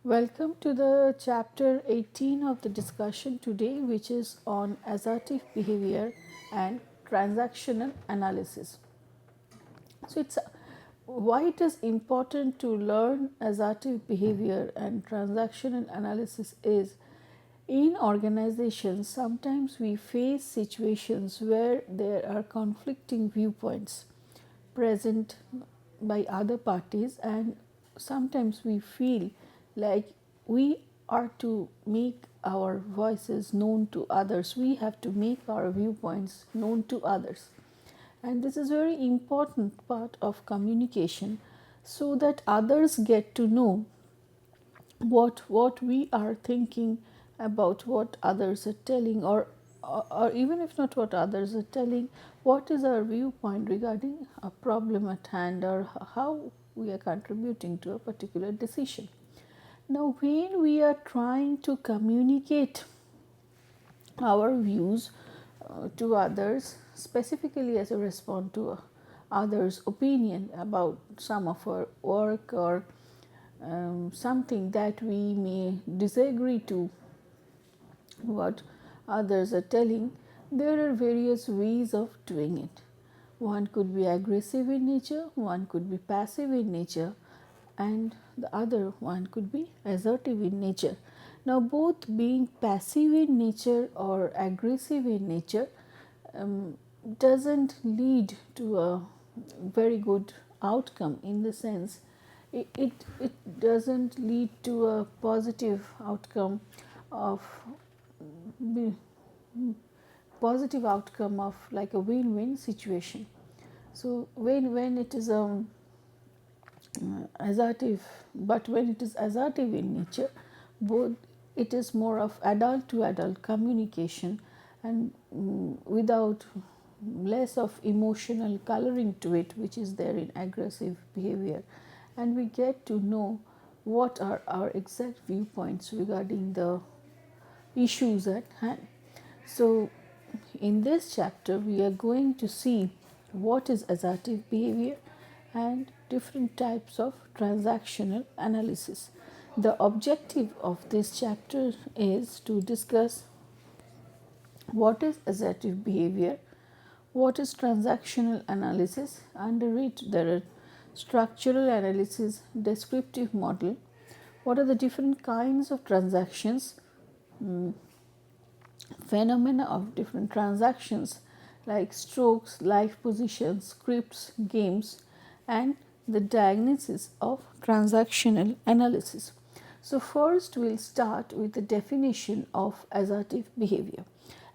Welcome to the chapter 18 of the discussion today, which is on assertive behavior and transactional analysis. So, it's why it is important to learn assertive behavior and transactional analysis is in organizations sometimes we face situations where there are conflicting viewpoints present by other parties, and sometimes we feel like we are to make our voices known to others, we have to make our viewpoints known to others, and this is a very important part of communication so that others get to know what we are thinking about what others are telling, or even if not what others are telling, what is our viewpoint regarding a problem at hand, or how we are contributing to a particular decision. Now, when we are trying to communicate our views to others, specifically as a response to others' opinion about some of our work, or something that we may disagree to what others are telling, there are various ways of doing it. One could be aggressive in nature, one could be passive in nature, and the other one could be assertive in nature. Now, both being passive in nature or aggressive in nature doesn't lead to a very good outcome, in the sense it doesn't lead to a positive outcome of like a win-win situation. So when it is assertive, but when it is assertive in nature, both it is more of adult to adult communication, and without less of emotional coloring to it, which is there in aggressive behavior, and we get to know what are our exact viewpoints regarding the issues at hand. So, in this chapter, we are going to see what is assertive behavior and different types of transactional analysis. The objective of this chapter is to discuss what is assertive behavior, what is transactional analysis. Under it, there are structural analysis, descriptive model, what are the different kinds of transactions, phenomena of different transactions like strokes, life positions, scripts, games, and the diagnosis of transactional analysis. So, first we will start with the definition of assertive behavior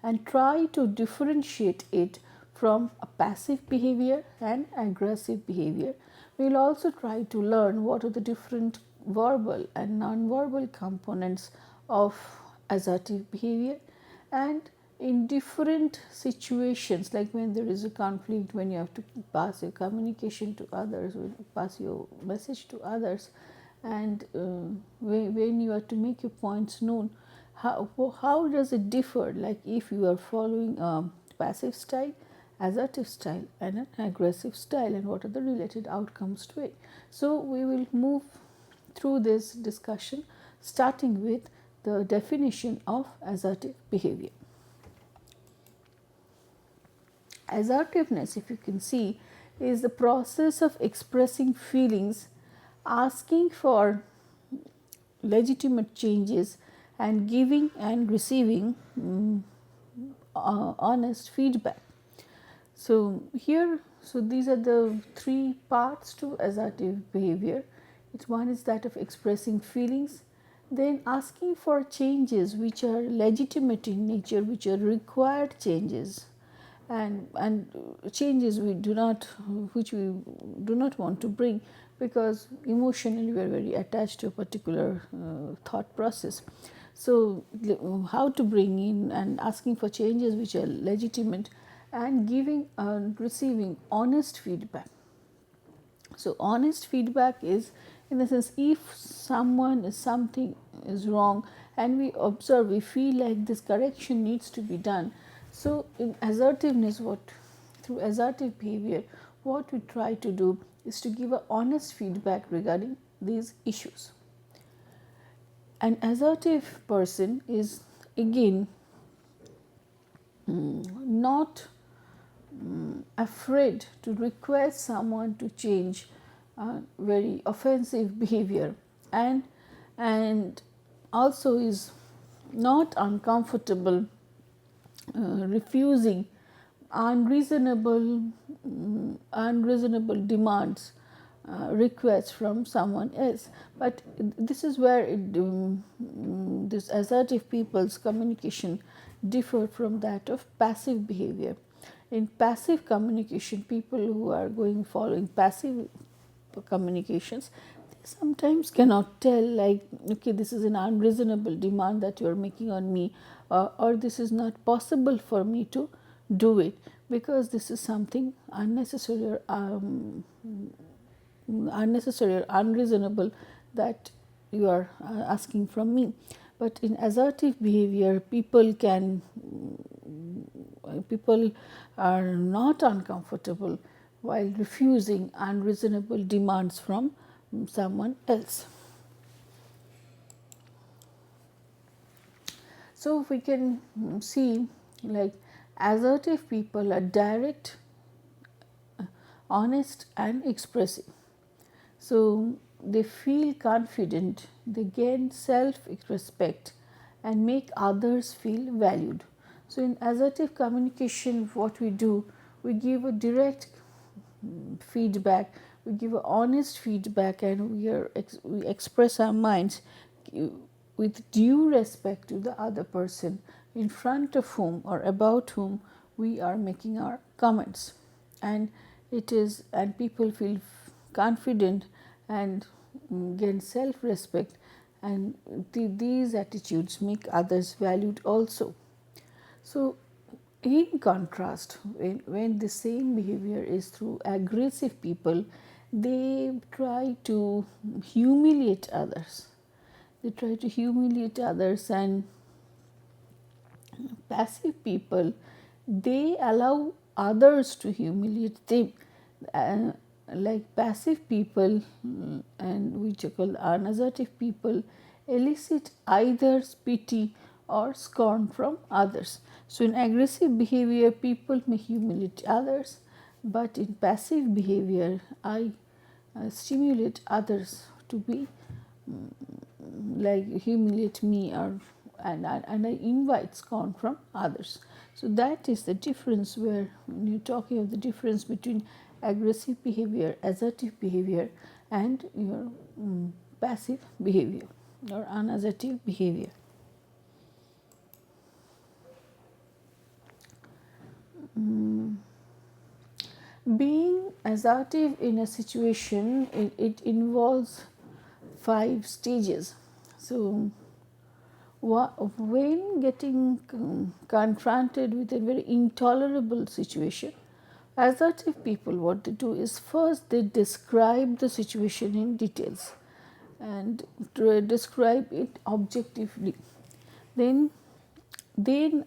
and try to differentiate it from a passive behavior and aggressive behavior. We will also try to learn what are the different verbal and non-verbal components of assertive behavior, and in different situations, like when there is a conflict, when you have to pass your communication to others, pass your message to others, and when you have to make your points known, how does it differ, like if you are following a passive style, assertive style, and an aggressive style, and what are the related outcomes to it. So, we will move through this discussion starting with the definition of assertive behavior. Assertiveness, if you can see, is the process of expressing feelings, asking for legitimate changes, and giving and receiving honest feedback. So, these are the three parts to assertive behavior. One is that of expressing feelings, then asking for changes which are legitimate in nature, which are required changes, and changes which we do not want to bring, because emotionally we are very attached to a particular thought process. So, how to bring in and asking for changes which are legitimate, and giving and receiving honest feedback. So, honest feedback is, in the sense, if something is wrong and we observe, we feel like this correction needs to be done. So, in assertiveness, through assertive behavior, what we try to do is to give a honest feedback regarding these issues. An assertive person is again not afraid to request someone to change very offensive behavior, and also is not uncomfortable refusing unreasonable demands, requests from someone else. But this is where this assertive people's communication differ from that of passive behavior. In passive communication, people who are following passive communications, they sometimes cannot tell, like, okay, this is an unreasonable demand that you are making on me, or this is not possible for me to do it because this is something unnecessary or unreasonable that you are asking from me. But in assertive behavior, people are not uncomfortable while refusing unreasonable demands from someone else. So we can see, like, assertive people are direct, honest and expressive. So they feel confident, they gain self-respect and make others feel valued. So in assertive communication, what we do, we give a direct feedback, we give a honest feedback, and we express our minds with due respect to the other person in front of whom or about whom we are making our comments. And people feel confident and gain self-respect, and these attitudes make others valued also. So in contrast, when the same behavior is through aggressive people, they try to humiliate others. They try to humiliate others, and passive people, they allow others to humiliate them. Like passive people, and which are called unassertive people, elicit either pity or scorn from others. So in aggressive behavior, people may humiliate others, but in passive behavior, I stimulate others to be like humiliate me, or and I invite scorn from others. So that is the difference, where when you're talking of the difference between aggressive behavior, assertive behavior, and your passive behavior or unassertive behavior. Being assertive in a situation, it involves 5 stages. So when getting confronted with a very intolerable situation, assertive people, what they do is, first they describe the situation in details and describe it objectively. Then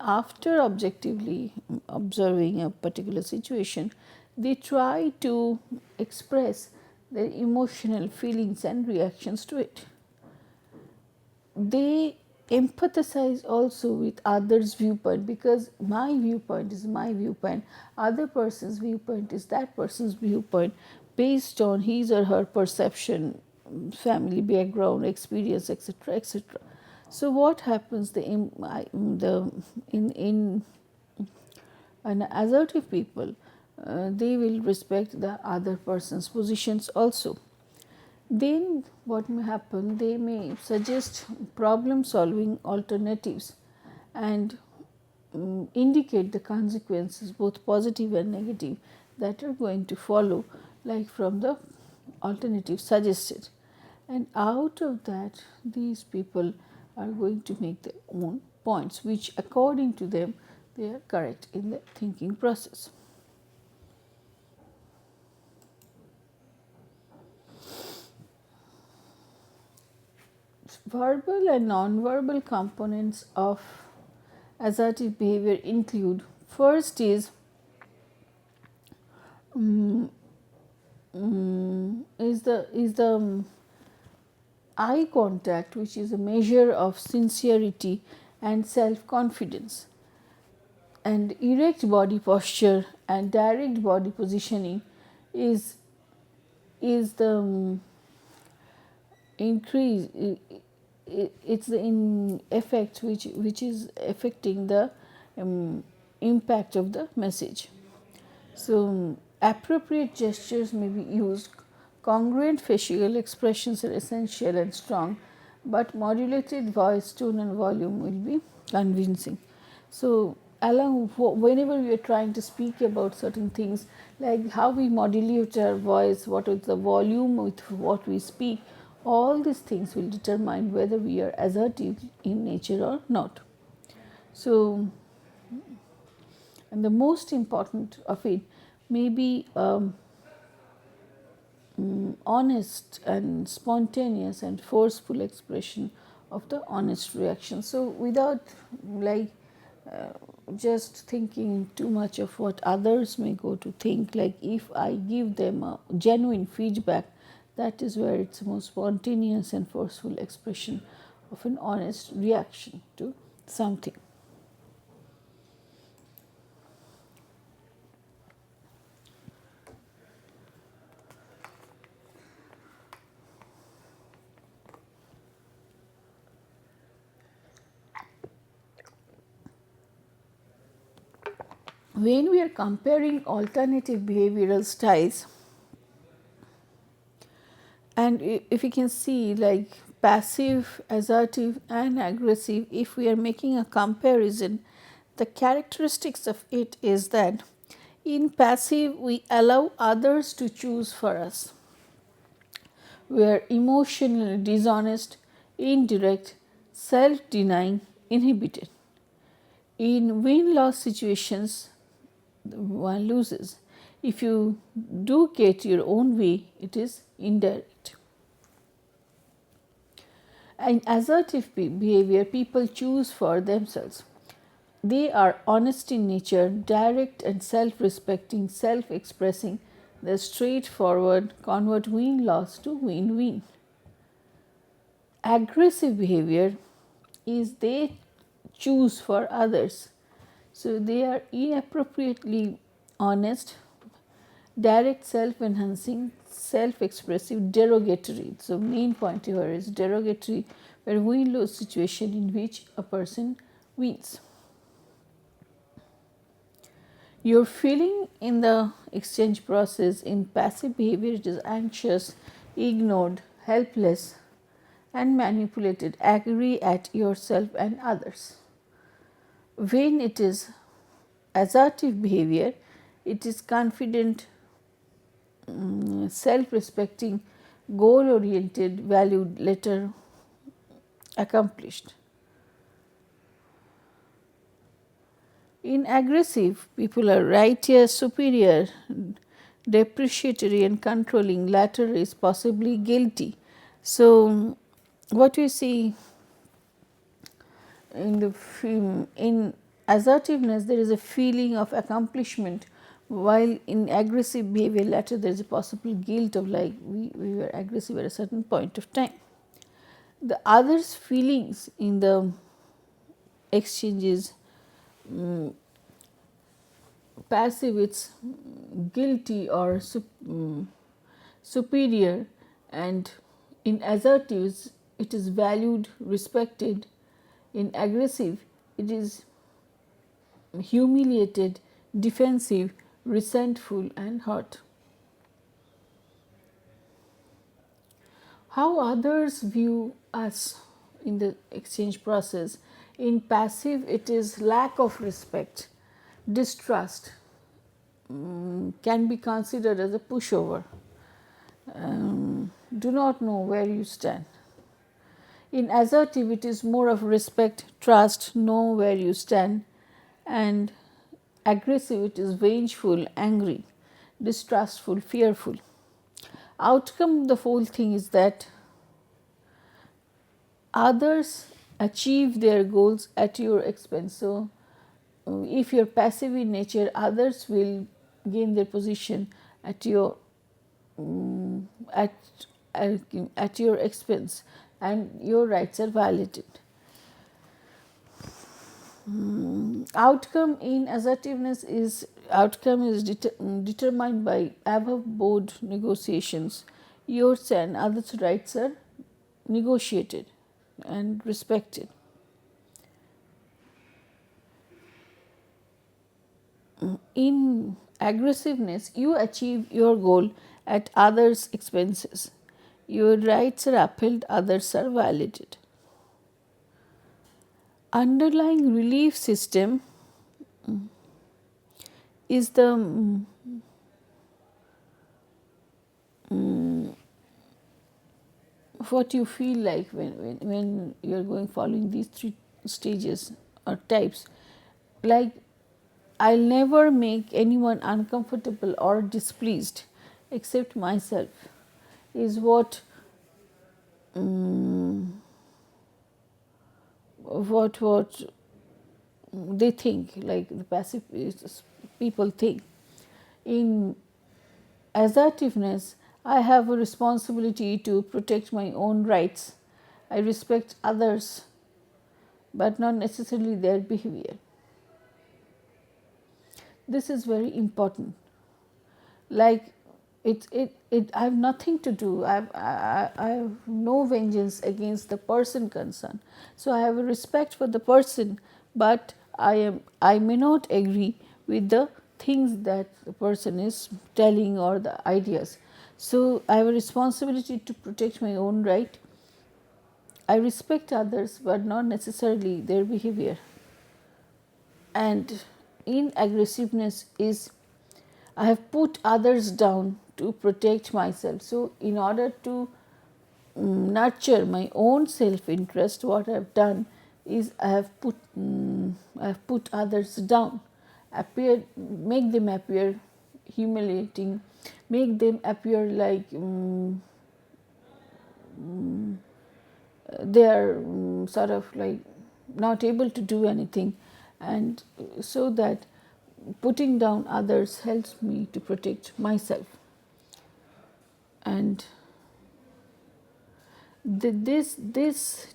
after objectively observing a particular situation, they try to express their emotional feelings and reactions to it. They empathize also with others' viewpoint, because my viewpoint is my viewpoint, other person's viewpoint is that person's viewpoint, based on his or her perception, family background, experience, etc., etc. So what happens? In an assertive people, they will respect the other person's positions also. Then what may happen? They may suggest problem solving alternatives and indicate the consequences, both positive and negative, that are going to follow, like from the alternative suggested. And out of that, these people are going to make their own points, which according to them, they are correct in the thinking process. Verbal and non-verbal components of assertive behavior include, first is the eye contact, which is a measure of sincerity and self-confidence, and erect body posture and direct body positioning is the increase, it's the effect which is affecting the impact of the message. So, appropriate gestures may be used. Congruent facial expressions are essential and strong, but modulated voice, tone and volume will be convincing. So, whenever we are trying to speak about certain things, like how we modulate our voice, what is the volume with what we speak, all these things will determine whether we are assertive in nature or not. So, and the most important of it may be honest and spontaneous and forceful expression of the honest reaction. So, without like just thinking too much of what others may go to think, like if I give them a genuine feedback, that is where it's most spontaneous and forceful expression of an honest reaction to something. When we are comparing alternative behavioral styles, and if you can see like passive, assertive and aggressive, if we are making a comparison, the characteristics of it is that in passive we allow others to choose for us. We are emotionally dishonest, indirect, self-denying, inhibited. In win-loss situations, one loses. If you do get your own way, it is indirect. In assertive behavior, people choose for themselves. They are honest in nature, direct and self-respecting, self-expressing. They are straightforward, convert win-loss to win-win. Aggressive behavior is they choose for others. So, they are inappropriately honest, direct, self-enhancing, self-expressive, derogatory. So, main point here is derogatory, where win-lose situation in which a person wins. Your feeling in the exchange process in passive behavior, it is anxious, ignored, helpless and manipulated, angry at yourself and others. When it is assertive behavior, it is confident, self-respecting, goal-oriented, valued, later accomplished. In aggressive, people are righteous, superior, depreciatory and controlling, latter is possibly guilty. So, what we see in the in assertiveness, there is a feeling of accomplishment, while in aggressive behavior latter there is a possible guilt of like we were aggressive at a certain point of time. The others' feelings in the exchanges, passive it's guilty or superior, and in assertives it is valued, respected. In aggressive it is humiliated, defensive, resentful and hurt. How others view us in the exchange process. In passive it is lack of respect, distrust, can be considered as a pushover, do not know where you stand. In assertive it is more of respect, trust, know where you stand, and aggressive it is vengeful, angry, distrustful, fearful. Outcome of the whole thing is that others achieve their goals at your expense. So, if you are passive in nature, others will gain their position at your at your expense. and your rights are violated. Outcome in assertiveness is determined by above board negotiations. Yours and others' rights are negotiated and respected. In aggressiveness, you achieve your goal at others' expenses. Your rights are upheld, others are violated. Underlying relief system is the what you feel like when you are going following these three stages or types. Like, I'll never make anyone uncomfortable or displeased except myself, is what they think, like the passive people think. In assertiveness, I have a responsibility to protect my own rights. I respect others, but not necessarily their behavior. This is very important. Like, I have nothing to do. I have no vengeance against the person concerned. So I have a respect for the person, but I may not agree with the things that the person is telling or the ideas. So I have a responsibility to protect my own right. I respect others, but not necessarily their behavior. And in aggressiveness is I have put others down to protect myself. So, in order to nurture my own self interest, what I have done is I have put others down, make them appear humiliating, make them appear like they are sort of like not able to do anything, and so that putting down others helps me to protect myself. And this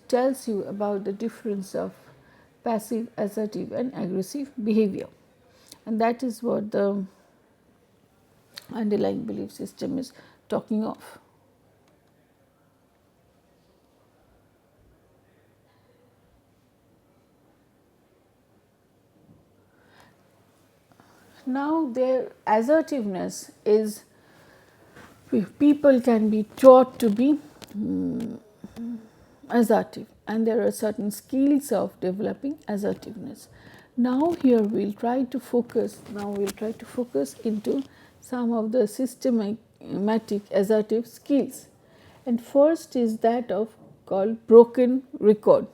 tells you about the difference of passive, assertive and aggressive behavior, and that is what the underlying belief system is talking of. Now, their assertiveness is, people can be taught to be assertive, and there are certain skills of developing assertiveness. Now, here we'll try to focus. Into some of the systematic assertive skills, and first is that of called broken record,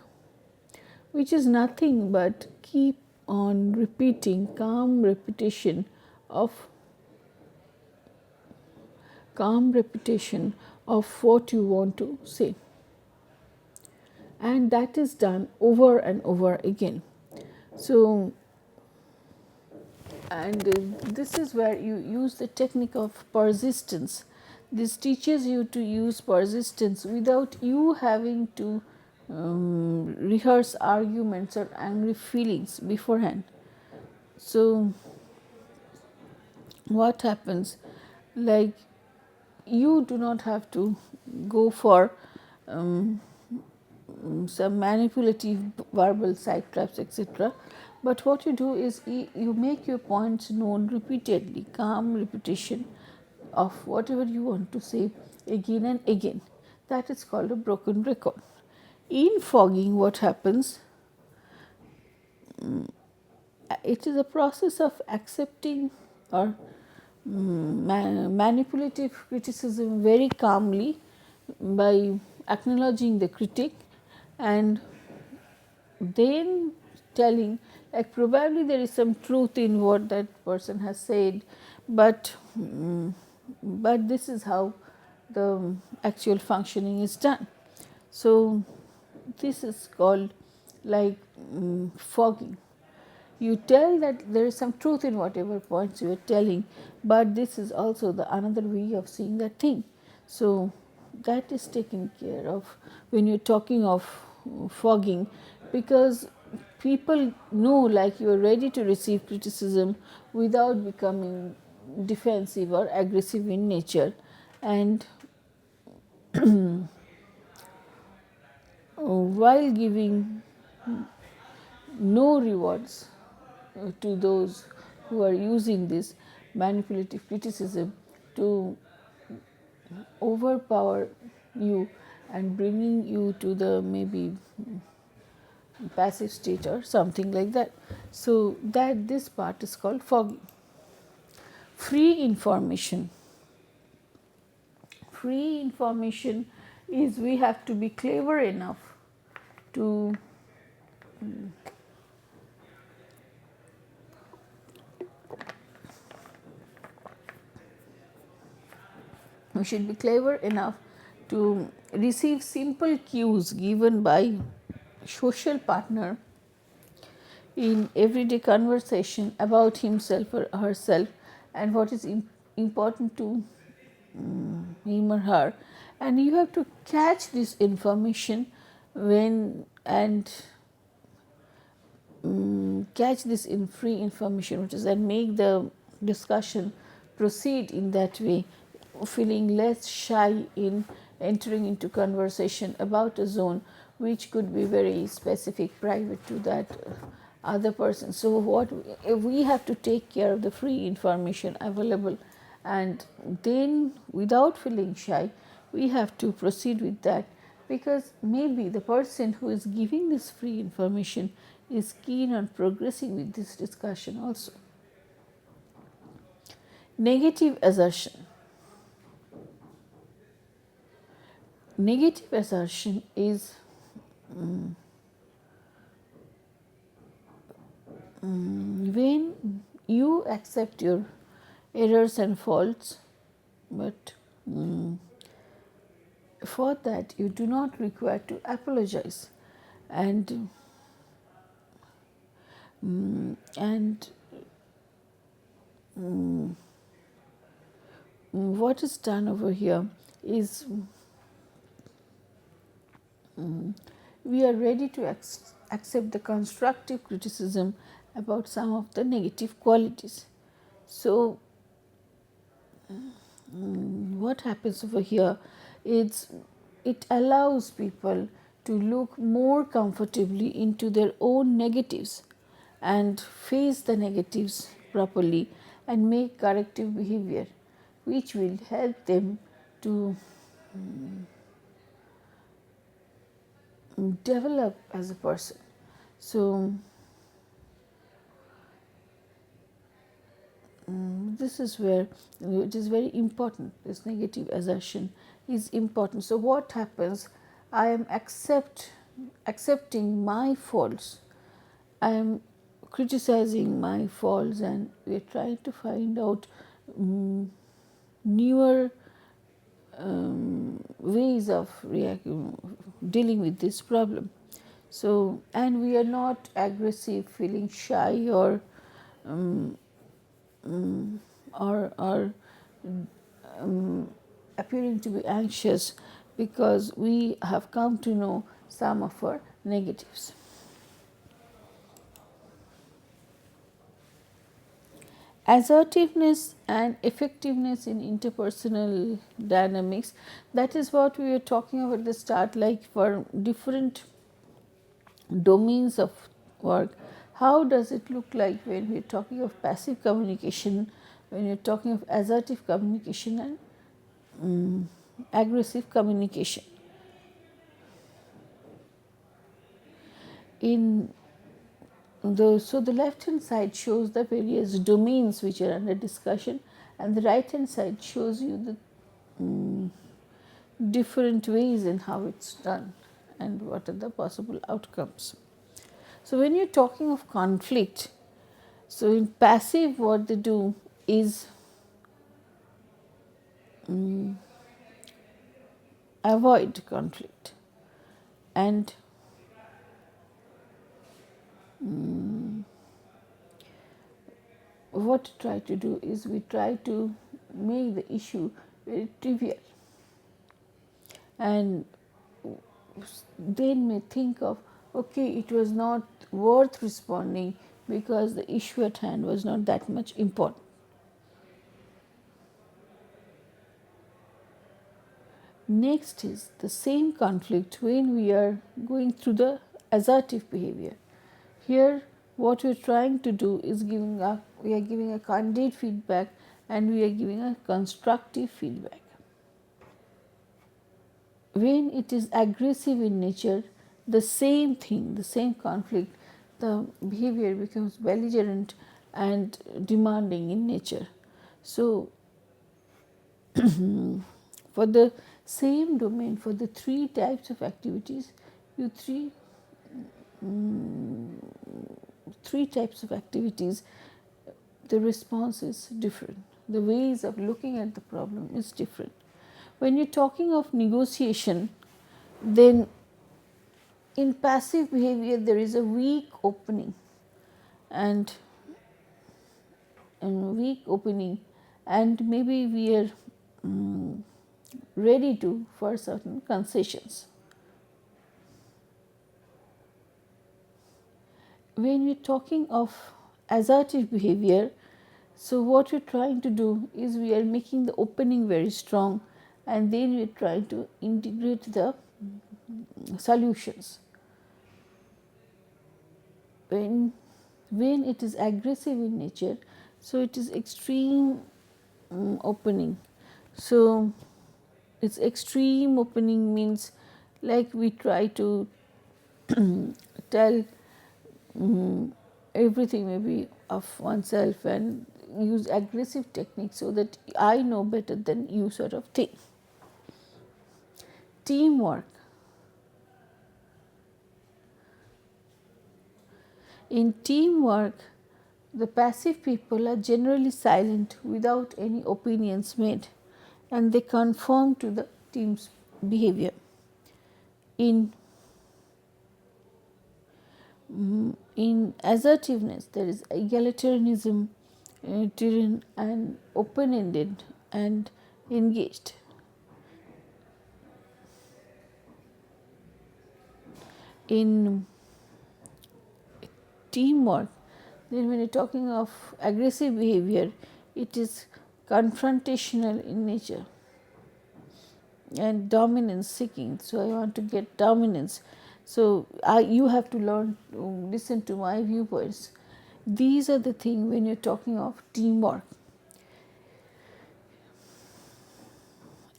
which is nothing but keep on repeating calm repetition of what you want to say, and that is done over and over again. So, and this is where you use the technique of persistence. This teaches you to use persistence without you having to rehearse arguments or angry feelings beforehand. So, what happens, like, you do not have to go for some manipulative verbal side traps, etc. But what you do is you make your points known repeatedly, calm repetition of whatever you want to say again and again. That is called a broken record. In fogging, what happens? It is a process of accepting or manipulative criticism very calmly by acknowledging the critic and then telling, like, probably there is some truth in what that person has said, but this is how the actual functioning is done. So, this is called like fogging. You tell that there is some truth in whatever points you are telling, but this is also the another way of seeing that thing. So, that is taken care of when you're talking of fogging, because people know like you are ready to receive criticism without becoming defensive or aggressive in nature. And while giving no rewards to those who are using this manipulative criticism to overpower you and bringing you to the maybe passive state or something like that. So that this part is called fogging. Free information. Free information is we have to be clever enough to we should be clever enough to receive simple cues given by social partner in everyday conversation about himself or herself and what is important to him or her, and you have to catch this information when and catch this in free information, which is and make the discussion proceed in that way, feeling less shy in entering into conversation about a zone which could be very specific, private to that other person. So what we have to take care of the free information available, and then without feeling shy we have to proceed with that, because maybe the person who is giving this free information is keen on progressing with this discussion also. Negative assertion. Negative assertion is when you accept your errors and faults, but for that you do not require to apologize, and and what is done over here is we are ready to accept the constructive criticism about some of the negative qualities. So what happens over here is it allows people to look more comfortably into their own negatives and face the negatives properly and make corrective behavior, which will help them to develop as a person. So this is where it is very important. This negative assertion is important. So what happens? I am accepting my faults. I am criticizing my faults, and we are trying to find out newer ways of dealing with this problem. So, and we are not aggressive, feeling shy or or appearing to be anxious, because we have come to know some of our negatives. Assertiveness and effectiveness in interpersonal dynamics, that is what we were talking about at the start, like for different domains of work. How does it look like when we are talking of passive communication, when you are talking of assertive communication and aggressive communication? So the left hand side shows the various domains which are under discussion, and the right hand side shows you the different ways in how it's done and what are the possible outcomes. So when you're talking of conflict, so in passive what they do is avoid conflict, and what we try to do is we try to make the issue very trivial. and they may think of, okay, it was not worth responding because the issue at hand was not that much important. Next is the same conflict when we are going through the assertive behavior. Here what we are trying to do is we are giving a candid feedback and we are giving a constructive feedback. When it is aggressive in nature, the same thing, the same conflict, the behavior becomes belligerent and demanding in nature. So, for the same domain, for the three types of activities, three types of activities, the response is different. The ways of looking at the problem is different. When you're talking of negotiation, then in passive behavior there is a weak opening and maybe we are ready to for certain concessions. When we're talking of assertive behavior, so what we're trying to do is we are making the opening very strong and then we're trying to integrate the solutions. When it is aggressive in nature, so it is extreme opening. So its extreme opening means like we try to tell everything maybe of oneself and use aggressive techniques so that I know better than you sort of thing. Teamwork. In teamwork, the passive people are generally silent without any opinions made and they conform to the team's behavior. In assertiveness, there is egalitarianism, and open-ended and engaged. In teamwork, then when you're talking of aggressive behavior, it is confrontational in nature and dominance seeking. So I want to get dominance. So you have to learn to listen to my viewpoints. These are the things when you're talking of teamwork.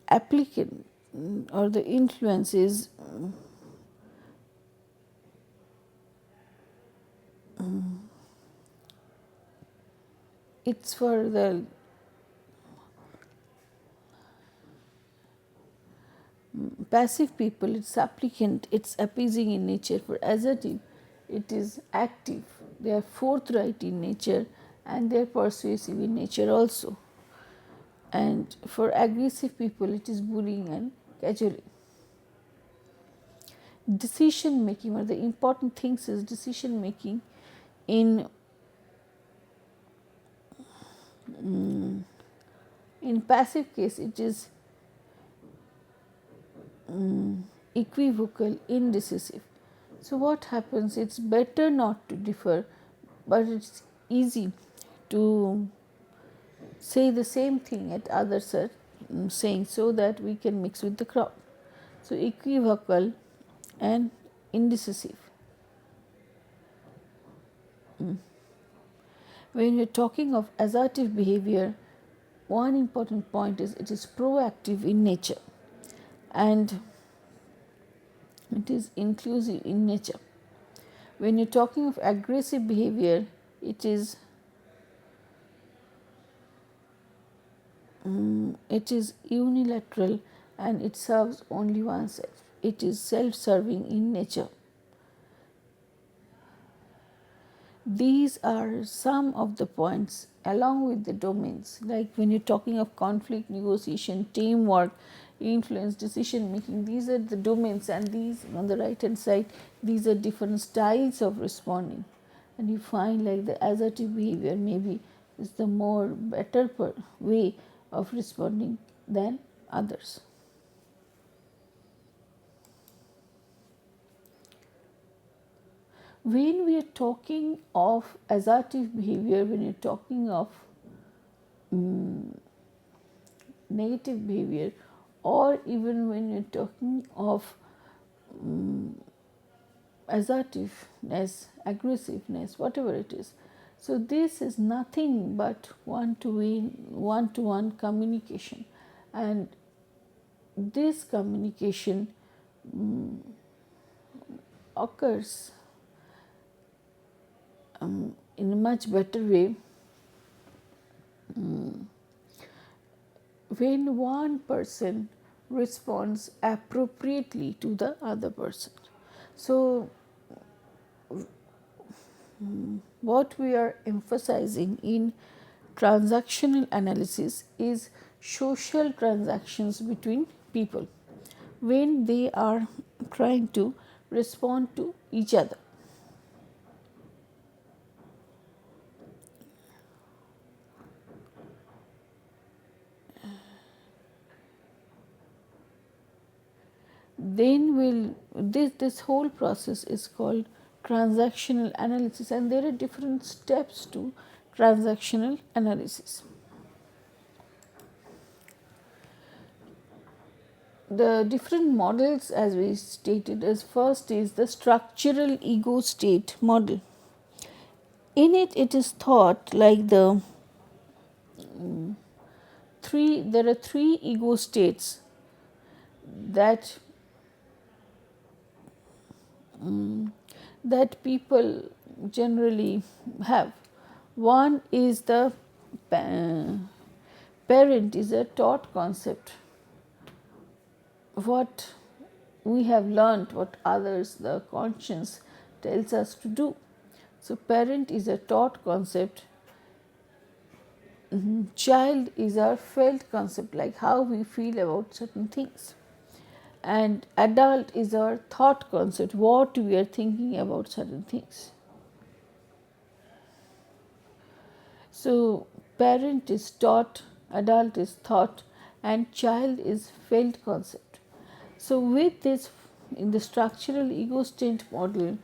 Applicant or the influence is it's for the passive people, it's supplicant, it's appeasing in nature. For assertive, it is active, they are forthright in nature and they are persuasive in nature also. And for aggressive people, it is bullying and cajoling. Decision making, or the important things is decision making in passive case, it is equivocal, indecisive. So what happens? It's better not to differ, but it's easy to say the same thing at others are saying so that we can mix with the crowd. So equivocal and indecisive. When we are talking of assertive behavior, one important point is it is proactive in nature and it is inclusive in nature. When you are talking of aggressive behavior, it is unilateral and it serves only oneself. It is self-serving in nature. These are some of the points along with the domains, like when you're talking of conflict, negotiation, teamwork, influence, decision making, these are the domains, and these on the right hand side, these are different styles of responding. And you find like the assertive behavior maybe is the more better way of responding than others. When we are talking of assertive behavior, when you're talking of negative behavior, or even when you're talking of assertiveness, aggressiveness, whatever it is. So this is nothing but one-to-one communication, and this communication occurs in a much better way when one person responds appropriately to the other person. So what we are emphasizing in transactional analysis is social transactions between people when they are trying to respond to each other. Then this whole process is called transactional analysis, and there are different steps to transactional analysis. The different models, as we stated, as first is the structural ego state model. In it, it is thought like there are three ego states that that people generally have. One is the parent is a taught concept. What we have learnt, what others, the conscience tells us to do. So parent is a taught concept. Child is our felt concept, like how we feel about certain things. And adult is our thought concept, what we are thinking about certain things. So parent is taught, adult is thought, and child is felt concept. So with this, in the structural ego state model,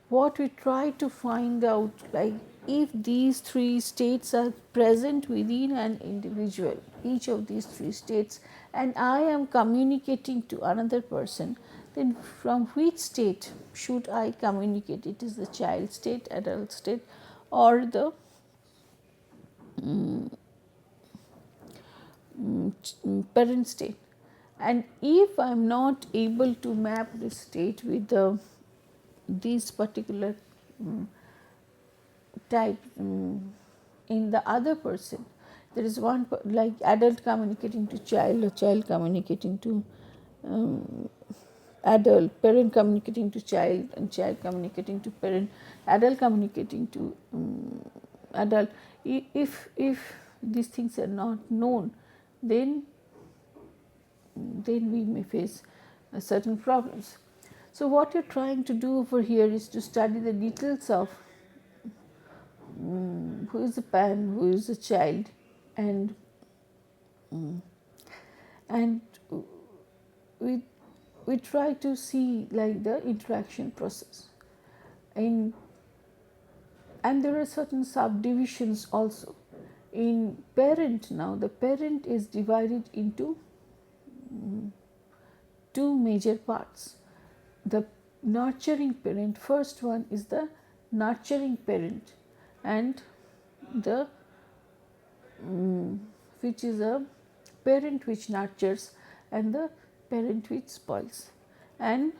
what we try to find out, like if these three states are present within an individual, each of these three states, and I am communicating to another person, then from which state should I communicate? It is the child state, adult state, or the parent state. And if I am not able to map this state with these particular type in the other person, there is one like adult communicating to child, or child communicating to adult, parent communicating to child, and child communicating to parent, adult communicating to adult. If these things are not known, then we may face certain problems. So what you're trying to do over here is to study the details of who is the parent, who is the child, and we try to see like the interaction process. And there are certain subdivisions also. In parent, now the parent is divided into two major parts. The nurturing parent, first one is the nurturing parent, and the which is a parent which nurtures and the parent which spoils. And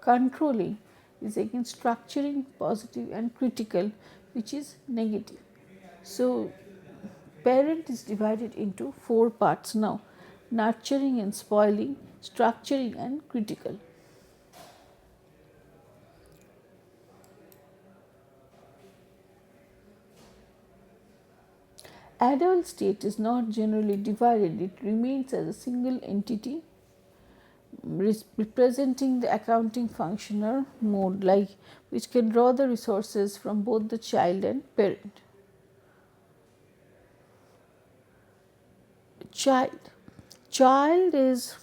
controlling is again structuring, positive, and critical, which is negative. So parent is divided into four parts now: nurturing and spoiling, structuring, and critical. Adult state is not generally divided, it remains as a single entity representing the accounting function or mode, like which can draw the resources from both the child and parent. Child is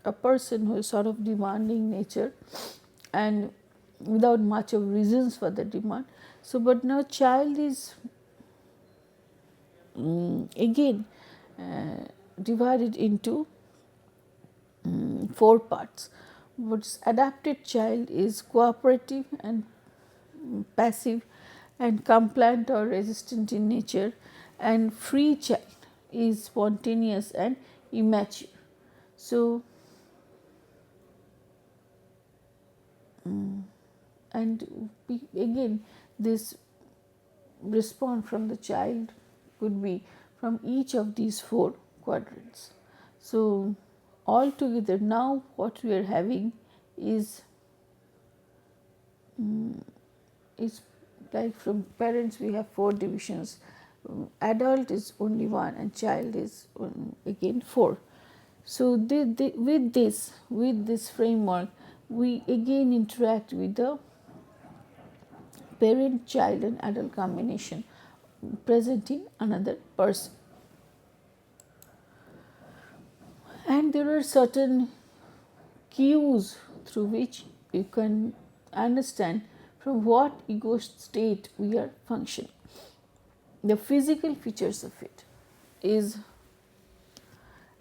a person who is sort of demanding nature, and without much of reasons for the demand. So, but now child is again divided into 4 parts. What's adapted child is cooperative and passive and compliant or resistant in nature, and free child is spontaneous and immature. So, and again this response from the child could be from each of these 4 quadrants. So, altogether now what we are having is like from parents we have 4 divisions, adult is only 1 and child is again 4. So, with this framework we again interact with the parent, child and adult combination present in another person. And there are certain cues through which you can understand from what ego state we are functioning. The physical features of it is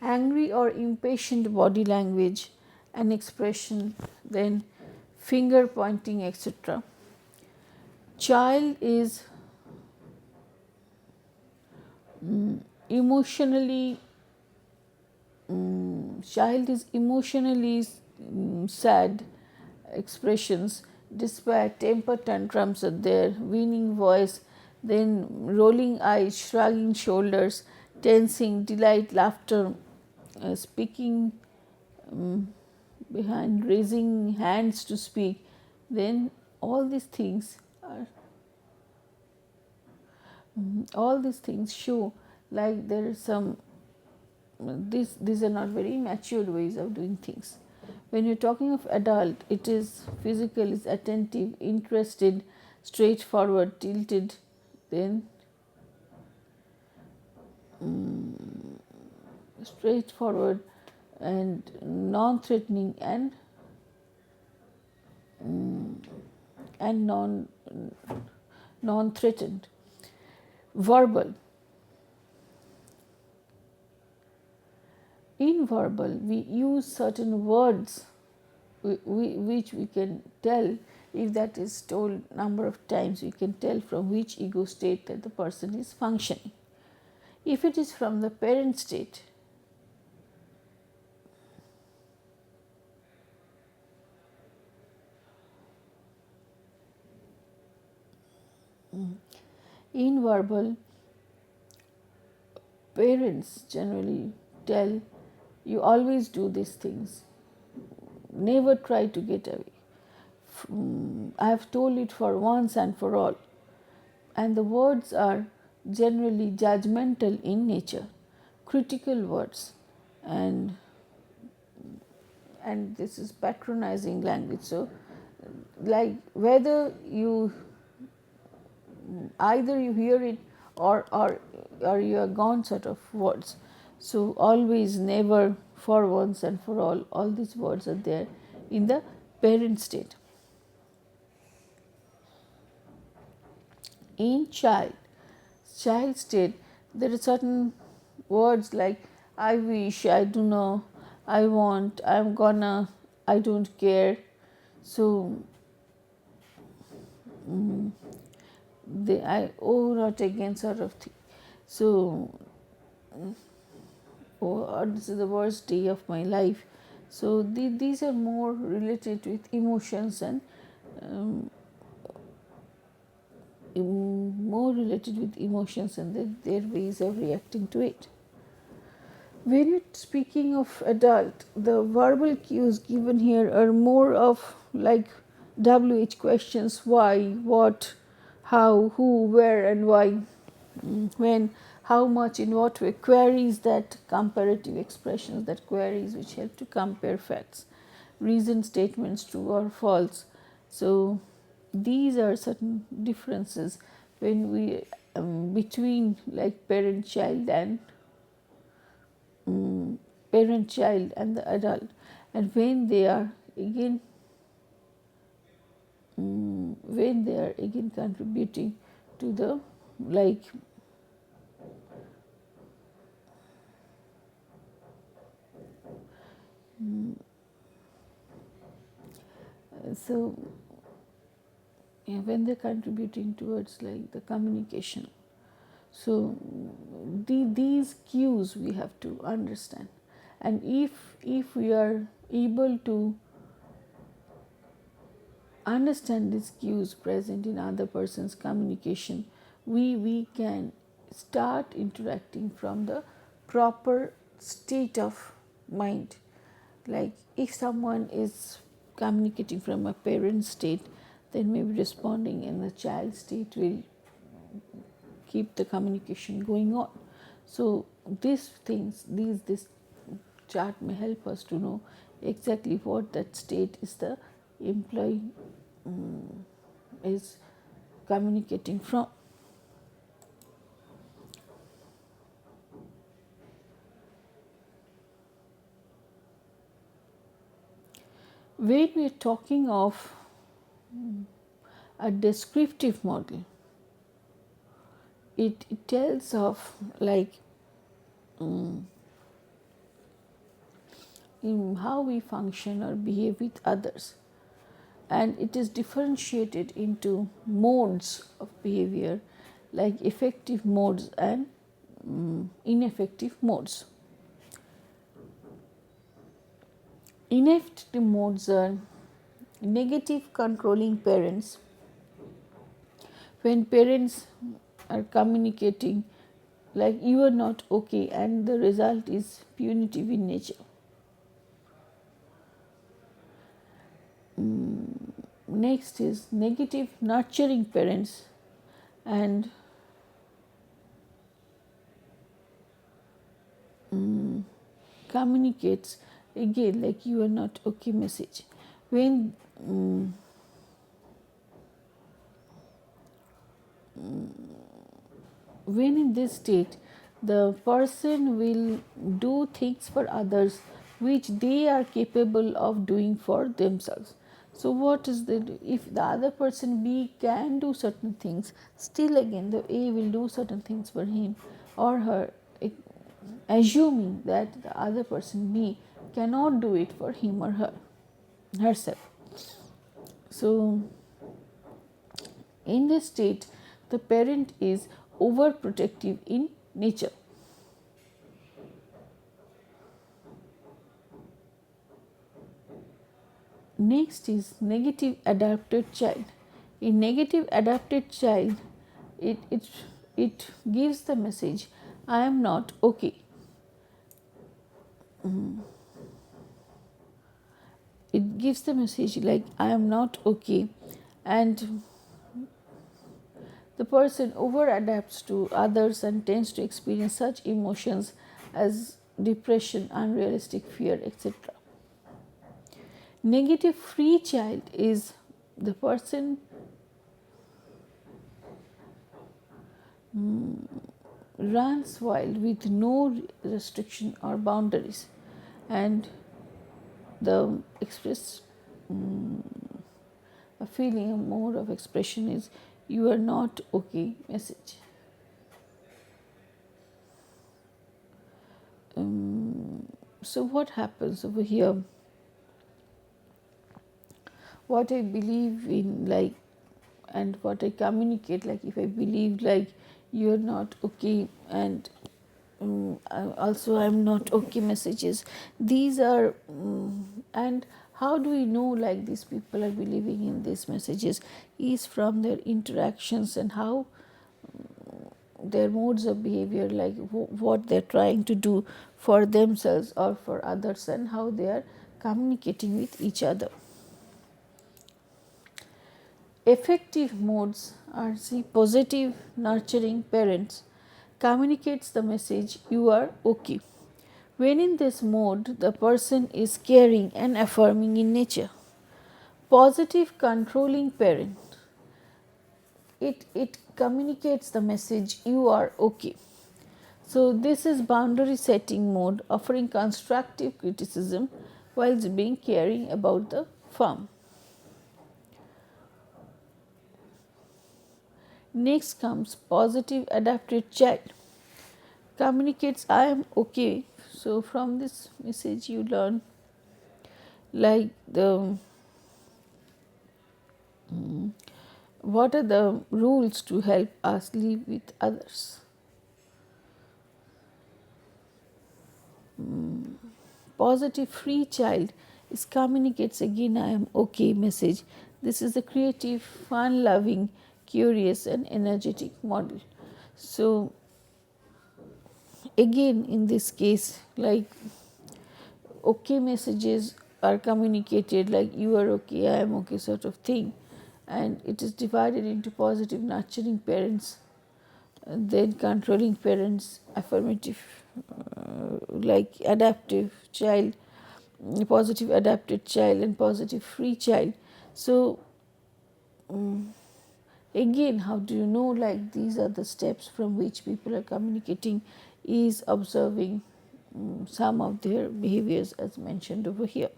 angry or impatient body language and expression, then finger pointing, etc. Child is emotionally sad expressions, despair, temper tantrums are there, winning voice, then rolling eyes, shrugging shoulders, tensing, delight, laughter, speaking behind, raising hands to speak. Then all these things show like there is some these are not very matured ways of doing things. When you're talking of adult, it is physical, is attentive, interested, straightforward, tilted, then straightforward and non-threatening and non-threatened. Verbal. In verbal, we use certain words which we can tell, if that is told number of times, we can tell from which ego state that the person is functioning. If it is from the parent state, in verbal, parents generally tell you always do these things, never try to get away. I have told it for once and for all. And the words are generally judgmental in nature, critical words, and this is patronizing language. So, like whether you either you hear it or you are gone sort of words. So, always, never, for once and for all these words are there in the parent state. In child state, there are certain words like I wish, I do know, I want, I'm gonna, I don't care. So, I owe not again sort of thing. So, this is the worst day of my life. So, these are more related with emotions and their ways of reacting to it. When you're speaking of adult, the verbal cues given here are more of like WH questions: why, what, how, who, where, and why, when, how much, in what way, queries, that comparative expressions, that queries which help to compare facts, reason statements, true or false. So, these are certain differences when we between like parent child and the adult, and when they are again when they are again contributing to the like so yeah, when they're contributing towards like the communication. So these cues we have to understand, and if we are able to understand these cues present in other person's communication, we can start interacting from the proper state of mind. Like if someone is communicating from a parent state, then maybe responding in the child state will keep the communication going on. So these things, this chart may help us to know exactly what that state is the employee is communicating from. When we are talking of a descriptive model, it tells of like in how we function or behave with others, and it is differentiated into modes of behavior like effective modes and ineffective modes. Ineffective modes are negative controlling parents. When parents are communicating like you are not okay, and the result is punitive in nature. Next is negative nurturing parents, and communicates again like you are not okay message. When when in this state, the person will do things for others which they are capable of doing for themselves. So what is the, if the other person B can do certain things, still again the A will do certain things for him or her, assuming that the other person B cannot do it for him or her herself. So in this state, the parent is overprotective in nature. Next is negative adapted child. In negative adapted child, it gives the message, I am not okay. It gives the message like I am not okay, and the person over adapts to others and tends to experience such emotions as depression, unrealistic fear, etc. Negative free child is the person runs wild with no restriction or boundaries, and the express a feeling more of expression is you are not okay message. So what happens over here, what I believe in, like, and what I communicate, like if I believe like you are not okay and also I am not okay messages, these are and how do we know like these people are believing in these messages is from their interactions and how their modes of behavior, like what they are trying to do for themselves or for others, and how they are communicating with each other. Effective modes are the positive nurturing parents communicates the message you are okay. When in this mode, the person is caring and affirming in nature. Positive controlling parent, it communicates the message you are okay. So this is boundary setting mode, offering constructive criticism whilst being caring about the firm. Next comes positive adapted child. Communicates I am okay. So from this message you learn like the what are the rules to help us live with others. Positive free child is communicates again I am okay message. This is a creative, fun loving, curious and energetic model. So again in this case like okay messages are communicated like you are okay, I am okay sort of thing, and it is divided into positive nurturing parents, and then controlling parents, affirmative like adaptive child, positive adapted child and positive free child. So again how do you know like these are the steps from which people are communicating is observing some of their behaviors as mentioned over here,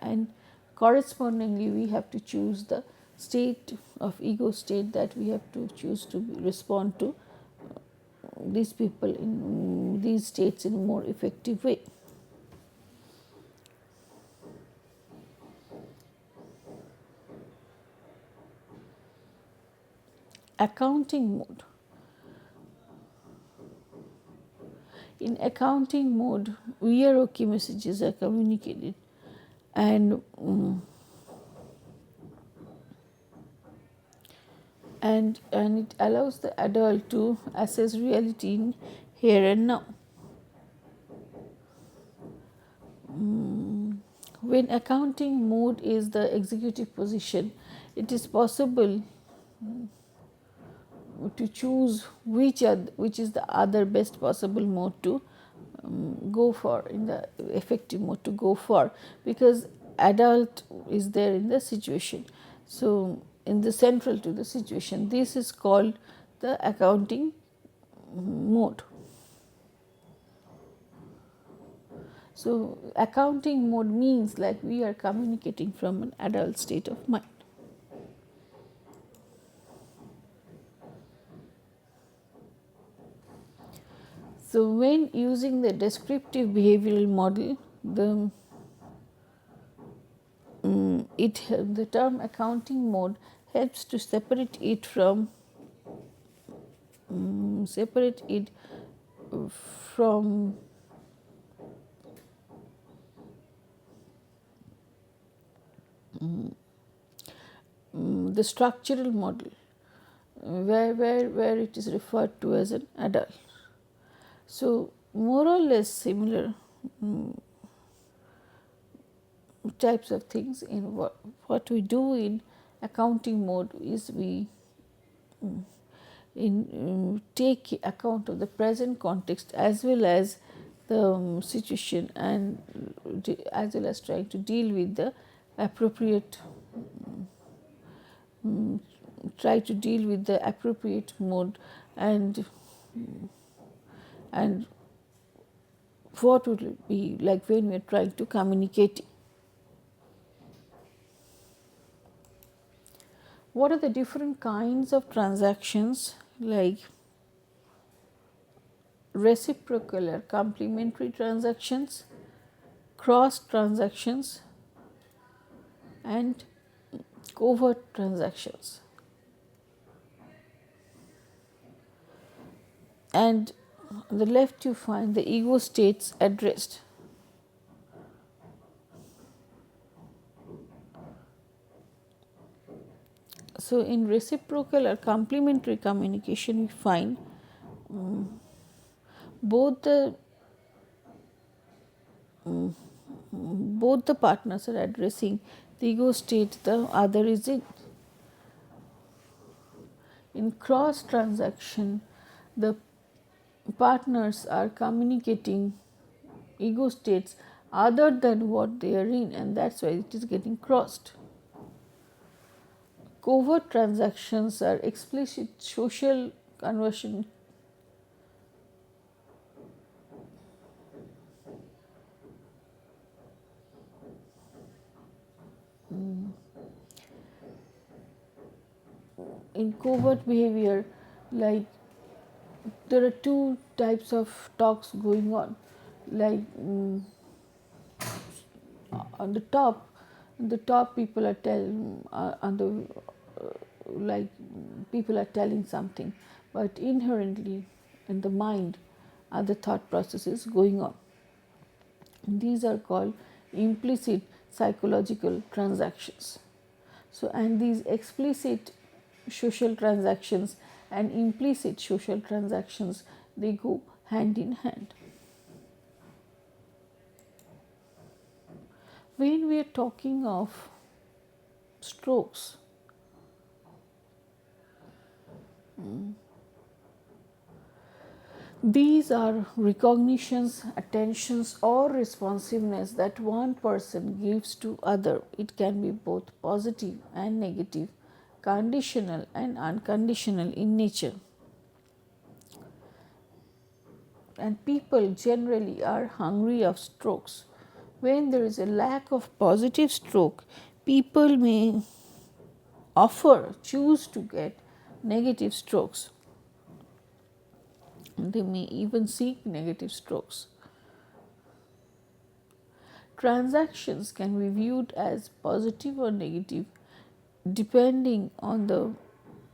and correspondingly we have to choose the state of ego state that we have to choose to respond to these people in these states in a more effective way. Accounting mode. In accounting mode, we are okay messages are communicated, and and it allows the adult to assess reality in here and now. When accounting mode is the executive position, it is possible to choose which is the other best possible mode to go for, in the effective mode to go for, because adult is there in the situation, so in the central to the situation. This is called the accounting mode. So accounting mode means like we are communicating from an adult state of mind. So when using the descriptive behavioral model, the term accounting mode helps to separate it from from the structural model, where it is referred to as an adult. So more or less similar types of things in what we do in accounting mode is we take account of the present context as well as the situation, and as well as trying to deal with the appropriate try to deal with the appropriate mode, and what would it be like when we are trying to communicate. What are the different kinds of transactions, like reciprocal or complementary transactions, cross transactions and covert transactions. And on the left you find the ego states addressed. So in reciprocal or complementary communication we find both the both the partners are addressing the ego state the other is in. In cross transaction, the partners are communicating ego states other than what they are in, and that's why it is getting crossed. Covert transactions are explicit social conversion. in covert behavior, like there are two types of talks going on. Like on the top people are telling on the like people are telling something, but inherently in the mind other thought processes going on. These are called implicit psychological transactions. So, and these explicit social transactions and implicit social transactions, they go hand in hand. When we are talking of strokes, these are recognitions, attentions, or responsiveness that one person gives to other. It can be both positive and negative, conditional and unconditional in nature. And people generally are hungry of strokes. When there is a lack of positive stroke, people may choose to get negative strokes. They may even seek negative strokes. Transactions can be viewed as positive or negative depending on the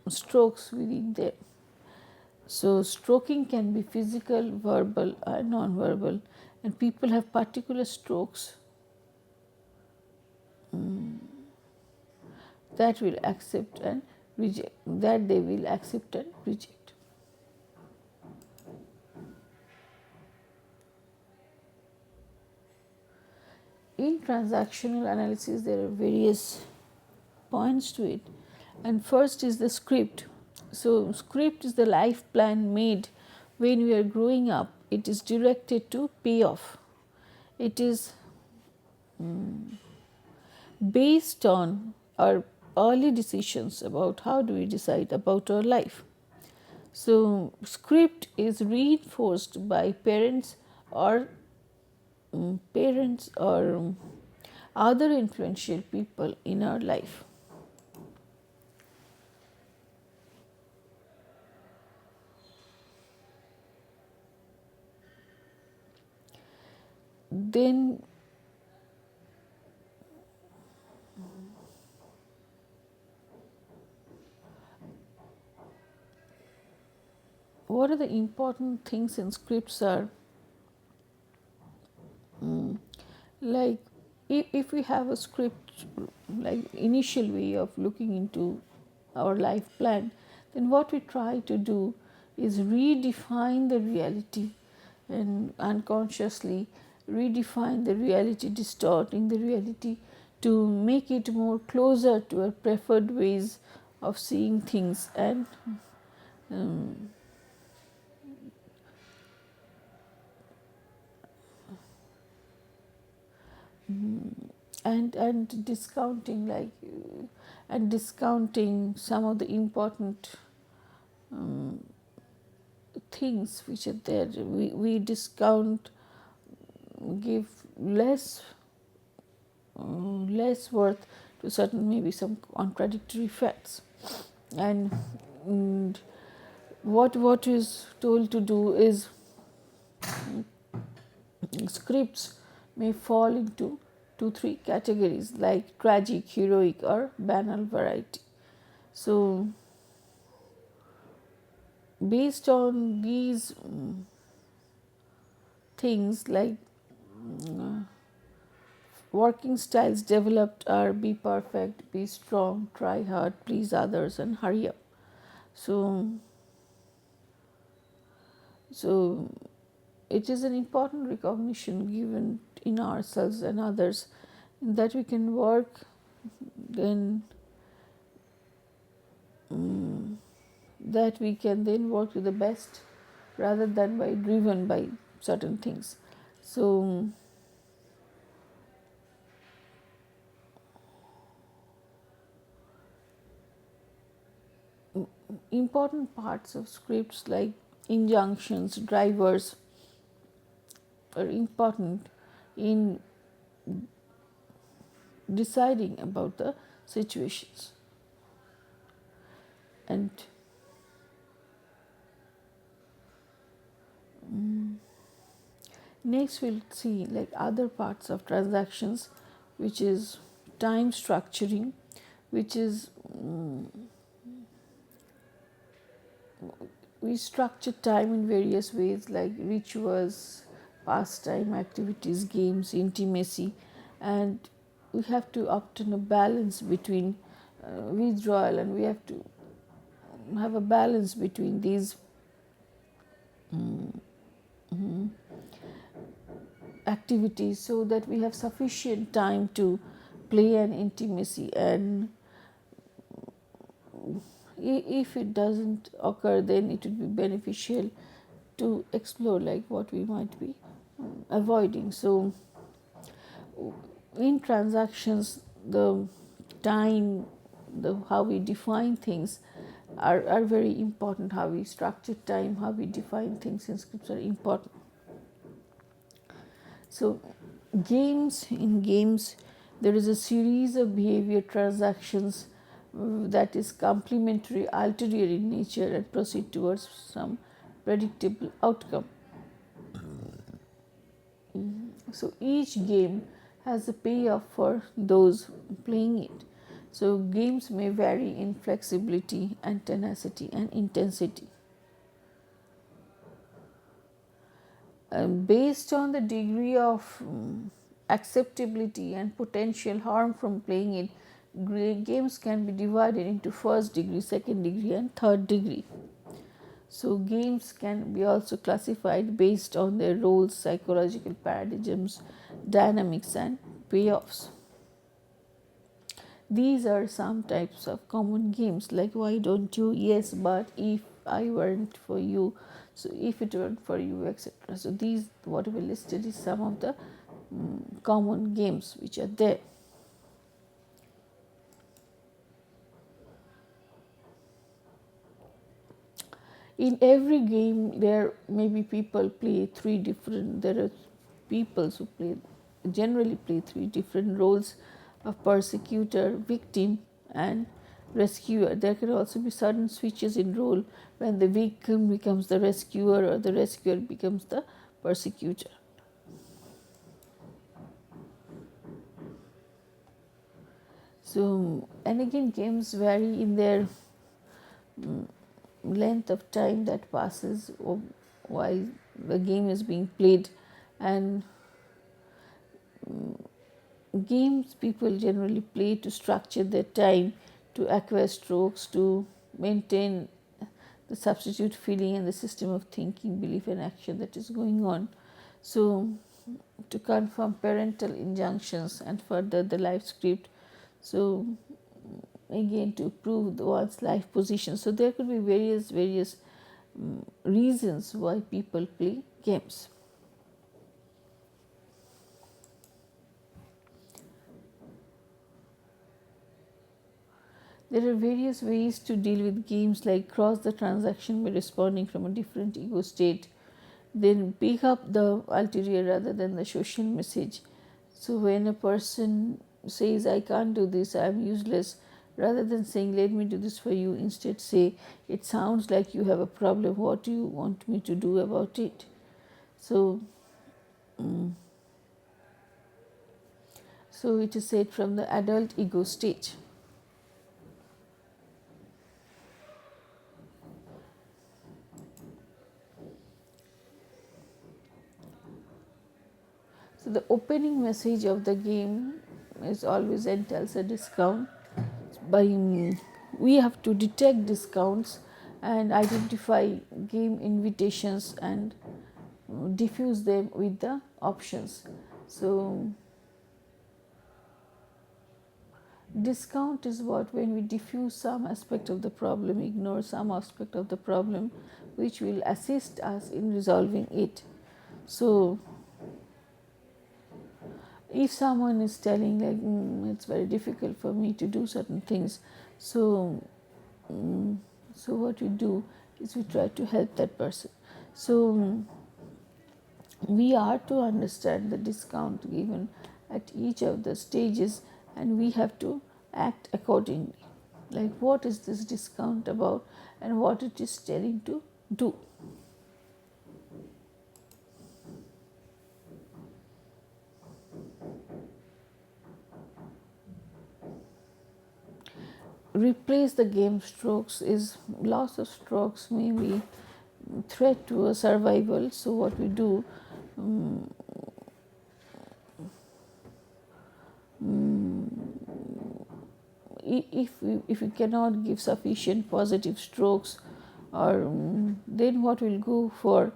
strokes within them. So, stroking can be physical, verbal, or non-verbal, and people have particular strokes that will accept and reject, that they will accept and reject. In transactional analysis, there are various points to it, and first is the script. So, script is the life plan made when we are growing up. It is directed to payoff. It is based on our early decisions about how do we decide about our life. So, script is reinforced by parents or other influential people in our life. Then what are the important things in scripts are like if we have a script, like initial way of looking into our life plan, then what we try to do is redefine the reality and unconsciously redefine the reality, distorting the reality to make it more closer to our preferred ways of seeing things and and discounting and discounting some of the important things which are there. We discount, give less worth to certain, maybe some contradictory facts, and what is told to do is scripts may fall into 2-3 categories like tragic, heroic, or banal variety. So, based on these things, like working styles developed are be perfect, be strong, try hard, please others, and hurry up. So it is an important recognition given in ourselves and others that we can work then that we can then work to the best rather than by driven by certain things. So important parts of scripts like injunctions, drivers are important in deciding about the situations. And next we'll see like other parts of transactions, which is time structuring, which is we structure time in various ways like rituals, pastime, activities, games, intimacy, and we have to obtain a balance between withdrawal, and we have to have a balance between these activities so that we have sufficient time to play and intimacy. And if it doesn't occur, then it would be beneficial to explore like what we might be avoiding. So in transactions, the time, the how we define things are very important. How we structure time, how we define things in scripts are important. So in games there is a series of behavior transactions that is complementary, ulterior in nature, and proceed towards some predictable outcome. So each game has a payoff for those playing it. So games may vary in flexibility and tenacity and intensity. Based on the degree of acceptability and potential harm from playing it, games can be divided into first degree, second degree, and third degree. So games can be also classified based on their roles, psychological paradigms, dynamics, and payoffs. These are some types of common games like why don't you, yes, but, if I weren't for you, so if it weren't for you, etc. So these whatever listed is some of the common games which are there. In every game there may be people play there are people who generally play three different roles of persecutor, victim, and rescuer. There can also be sudden switches in role when the victim becomes the rescuer or the rescuer becomes the persecutor. So, and again, games vary in their length of time that passes while the game is being played, and games people generally play to structure their time, to acquire strokes, to maintain the substitute feeling and the system of thinking, belief, and action that is going on. So, to confirm parental injunctions and further the life script. So, again, to prove one's life position. So, there could be various reasons why people play games. There are various ways to deal with games like cross the transaction by responding from a different ego state, then pick up the ulterior rather than the social message. So when a person says, I can't do this, I am useless, rather than saying, let me do this for you, instead say, it sounds like you have a problem, what do you want me to do about it? So it is said from the adult ego stage. So the opening message of the game is always entails a discount. We have to detect discounts and identify game invitations and diffuse them with the options. So discount is what when we diffuse some aspect of the problem, ignore some aspect of the problem which will assist us in resolving it. So if someone is telling like it's very difficult for me to do certain things, so what we do is we try to help that person. So we are to understand the discount given at each of the stages, and we have to act accordingly. like what is this discount about and what it is telling to do. Replace the game strokes is loss of strokes may be threat to a survival. So what we do, if we cannot give sufficient positive strokes, or then what we'll go for,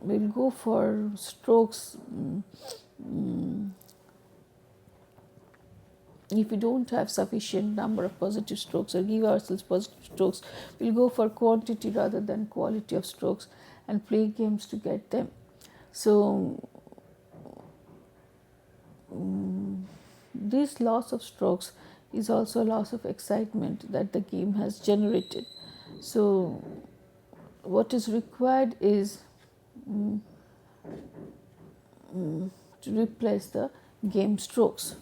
we'll go for strokes. If we don't have sufficient number of positive strokes or give ourselves positive strokes, we'll go for quantity rather than quality of strokes and play games to get them. So this loss of strokes is also a loss of excitement that the game has generated. So what is required is to replace the game strokes.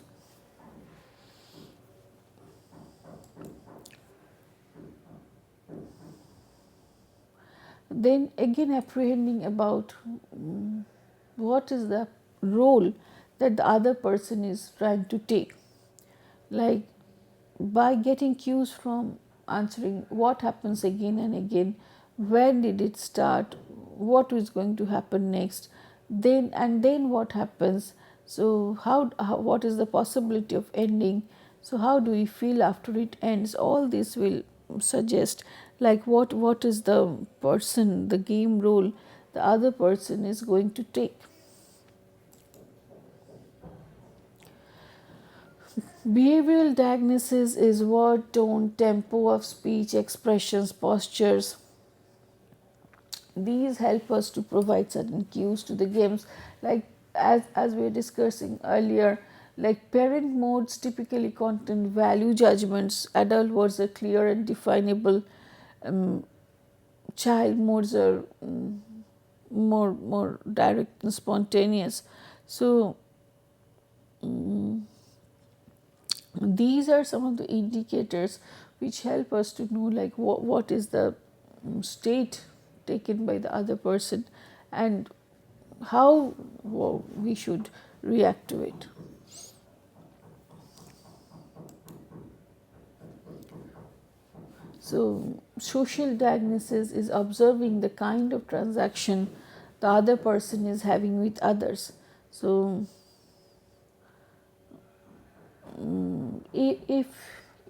Then again apprehending about what is the role that the other person is trying to take. Like by getting cues from answering what happens again and again, when did it start, what is going to happen next, then what happens, so how what is the possibility of ending, so how do we feel after it ends, all this will suggest like what is the person, the game role the other person is going to take. Behavioral diagnosis is word, tone, tempo of speech, expressions, postures. These help us to provide certain cues to the games. Like as we were discussing earlier, like parent modes typically contain value judgments, adult words are clear and definable, child modes are more direct and spontaneous. So these are some of the indicators which help us to know like what is the state taken by the other person and how we should react to it. So social diagnosis is observing the kind of transaction the other person is having with others. So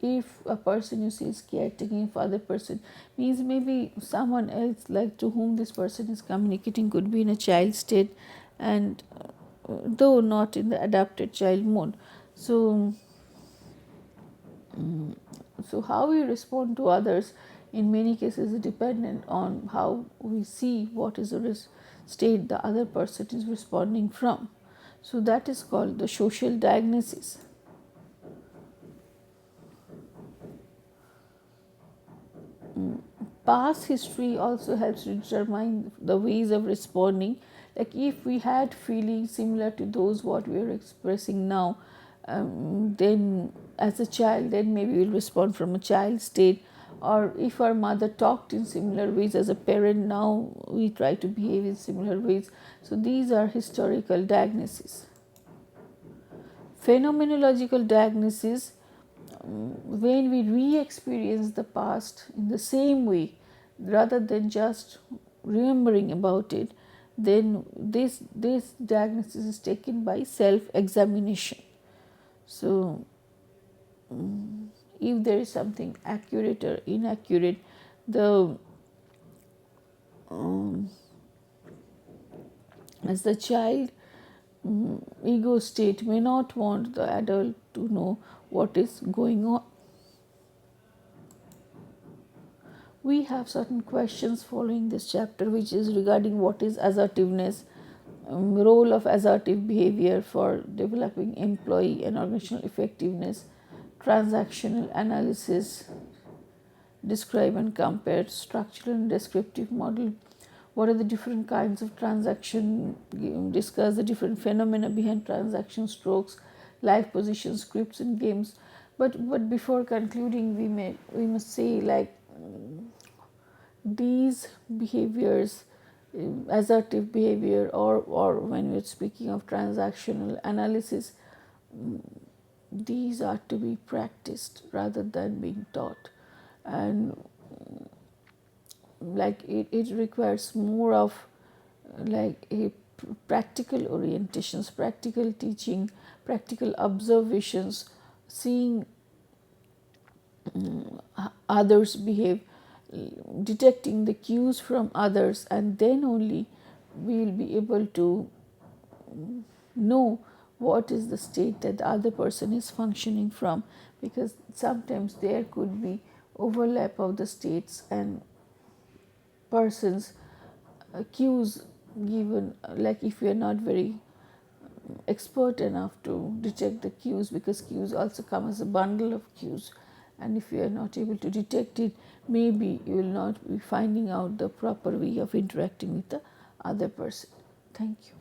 if a person you see is caretaking for other person, means maybe someone else like to whom this person is communicating could be in a child state, and though not in the adapted child mode. So so how we respond to others in many cases is dependent on how we see what is the state the other person is responding from. So that is called the social diagnosis. Past history also helps to determine the ways of responding. Like if we had feelings similar to those what we are expressing now, then as a child, then maybe we'll respond from a child state. Or if our mother talked in similar ways as a parent, now we try to behave in similar ways. So these are historical diagnoses. Phenomenological diagnosis, when we re-experience the past in the same way rather than just remembering about it, then this diagnosis is taken by self-examination. So if there is something accurate or inaccurate, the as the child ego state may not want the adult to know what is going on. We have certain questions following this chapter, which is regarding what is assertiveness, role of assertive behavior for developing employee and organizational effectiveness, transactional analysis, describe and compare, structural and descriptive model, what are the different kinds of transaction, discuss the different phenomena behind transaction strokes, live position scripts in games. But before concluding, we must say, like, these behaviors, assertive behavior, or when we're speaking of transactional analysis, these are to be practiced rather than being taught. And like it requires more of like a practical orientations, practical teaching, practical observations, seeing others behave, detecting the cues from others, and then only we will be able to know what is the state that the other person is functioning from, because sometimes there could be overlap of the states and persons, cues given, like if we are not very expert enough to detect the cues, because cues also come as a bundle of cues, and if you are not able to detect it, maybe you will not be finding out the proper way of interacting with the other person. Thank you.